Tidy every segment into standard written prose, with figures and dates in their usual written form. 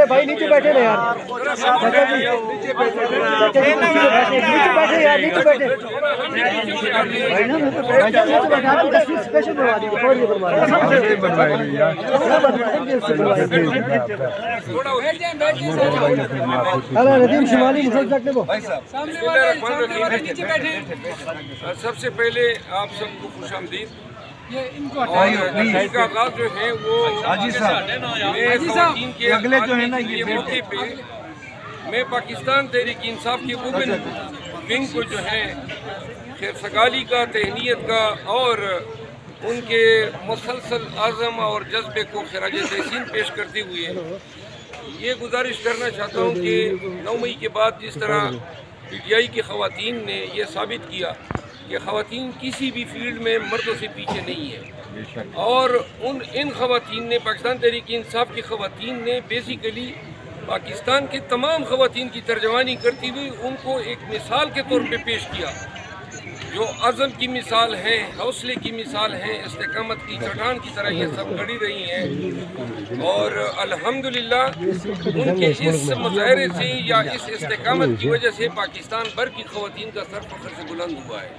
मेरे भाई नीचे बैठे ना यार, चाचा जी नीचे बैठे यार, नीचे बैठे भाई ना, भाई नीचे बैठे आपको तस्वीर स्पेशल बनवा दी, थोड़ी बनवाएगी यार, अरे नदीम शिमाली मुसल सकते हो भाई साहब। सबसे पहले आप सबको खुशामदीद। और का आगाज जो है वो हाजी साहब के अगले जो है ना ये मौके पे मैं पाकिस्तान तहरीक इंसाफ के वुमेन विंग को जो है खैर सगाली का, तहनीत का और उनके मुसलसल आज़म और जज्बे को खराज तहसीन पेश करते हुए ये गुजारिश करना चाहता हूँ कि 9 मई के बाद जिस तरह PTI की ख़वातीन ने ये साबित किया कि ख़वातीन किसी भी फील्ड में मर्दों से पीछे नहीं है, और इन ख़वातीन ने, पाकिस्तान तहरीक इंसाफ की ख़वातीन ने बेसिकली पाकिस्तान के तमाम ख़वातीन की तर्जमानी करती हुई उनको एक मिसाल के तौर पे पेश किया, जो अज़म की मिसाल है, हौसले की मिसाल है, इस्तेकामत की चट्टान की तरह ये सब खड़ी रही हैं। और अल्हम्दुलिल्लाह उनके इस मुजाहरे से या इस इस्तेकामत की वजह से पाकिस्तान भर की ख़वातीन का सर फख्र से बुलंद हुआ है।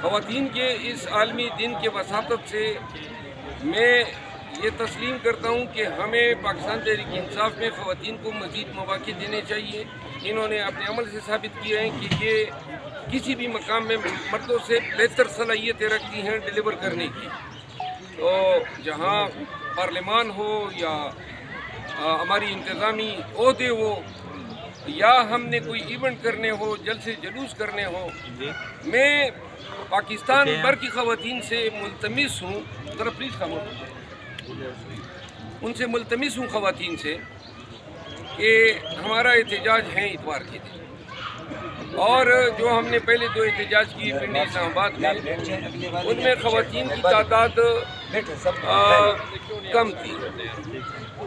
ख़वातीन के इस आलमी दिन के वसातत से मैं ये तस्लीम करता हूँ कि हमें पाकिस्तान तहरीक इंसाफ में ख़वातीन को मज़ीद मौक़े देने चाहिए। इन्होंने अपने अमल से साबित किया है कि ये किसी भी मकाम में मर्दों से बेहतर सलाहियतें रखती हैं डिलीवर करने की। तो जहाँ पार्लियामान हो या हमारी इंतज़ामी ओहदे हो या हमने कोई इवेंट करने हो, जलसे जुलूस करने हो, मैं पाकिस्तान भर की ख़वातीन से मुल्तमिस हूँ, ज़रा प्लीज़ खामोश, उनसे मुल्तमिस हूँ ख़वातीन से कि हमारा एहतजाज है इतवार के दिन, और जो हमने पहले 2 एहतजाज किए पिंडी इस्लामाबाद में, उनमें ख़वातीन की तादाद कम थी।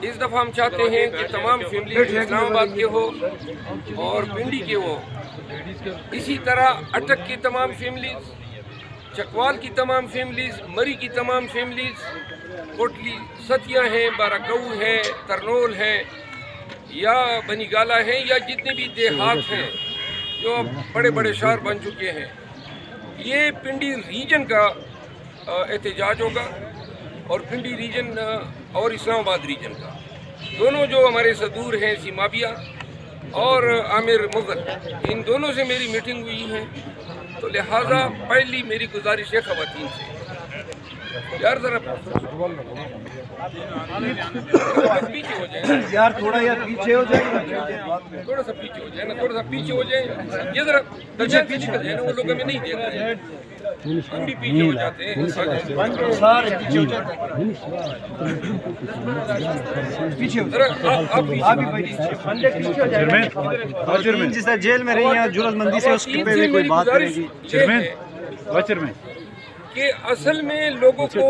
इस दफ़ा हम चाहते हैं कि तमाम फैमिली इस्लामाबाद के हो और पिंडी के हो, इसी तरह अटक की तमाम फैमिलीज़, चकवाल की तमाम फैमिलीज़, मरी की तमाम फैमिलीज़, कोटली सतिया हैं, बाराकऊ है, तरनोल है या बनीगाला है, या जितने भी देहात हैं जो बड़े बड़े शहर बन चुके हैं, ये पिंडी रीजन का एहतजाज होगा। और पिंडी रीजन और इस्लामाबाद रीजन का, दोनों जो हमारे सदूर हैं, सीमाबिया और आमिर मुगल, इन दोनों से मेरी मीटिंग हुई है। तो लिहाजा पहली मेरी गुजारिश है ख़वातीन से, यार ज़रा पीछे हो जाए यार, थोड़ा यार पीछे हो जाए, थोड़ा सा पीछे हो जाए ना, थोड़ा सा पीछे हो जाए, ये ज़रा पीछे निकल जाए ना, वो लोग हमें नहीं देख रहे हैं, हम भी पीछे हो जाते हैं, सारे पीछे हो जाते हैं, पीछे हो जाए, आप भी चेयरमैन जिस तरह जेल में रही हैं जुर्मंदी से, उसके पे भी कोई बात करेगी चेयरमैन कि असल में लोगों को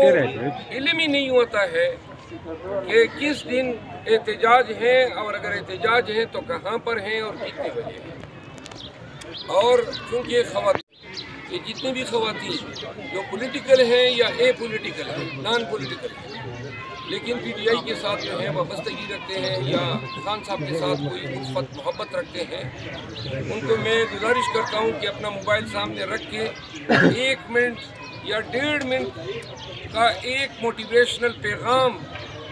इल्म ही नहीं होता है कि किस दिन एहतजाज है, और अगर एहतजाज है तो कहाँ पर हैं और कितने बजे। और चूँकि ये जितनी भी ख़वातीन जो पॉलिटिकल हैं या ए पॉलिटिकल हैं, नॉन पॉलिटिकल हैं, लेकिन PTI के साथ जो है वाबस्तगी रखते हैं या खान साहब के साथ कोई उल्फत मोहब्बत रखते हैं, उनको मैं गुजारिश करता हूँ कि अपना मोबाइल सामने रख के 1 मिनट या 1.5 मिनट का एक मोटिवेशनल पैगाम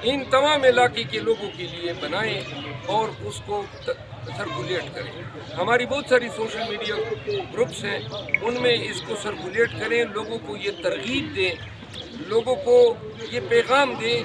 इन तमाम इलाके के लोगों के लिए बनाएं और उसको सर्कुलेट करें। हमारी बहुत सारी सोशल मीडिया ग्रुप्स हैं, उनमें इसको सर्कुलेट करें, लोगों को ये तरगीब दें, लोगों को ये पैगाम दें।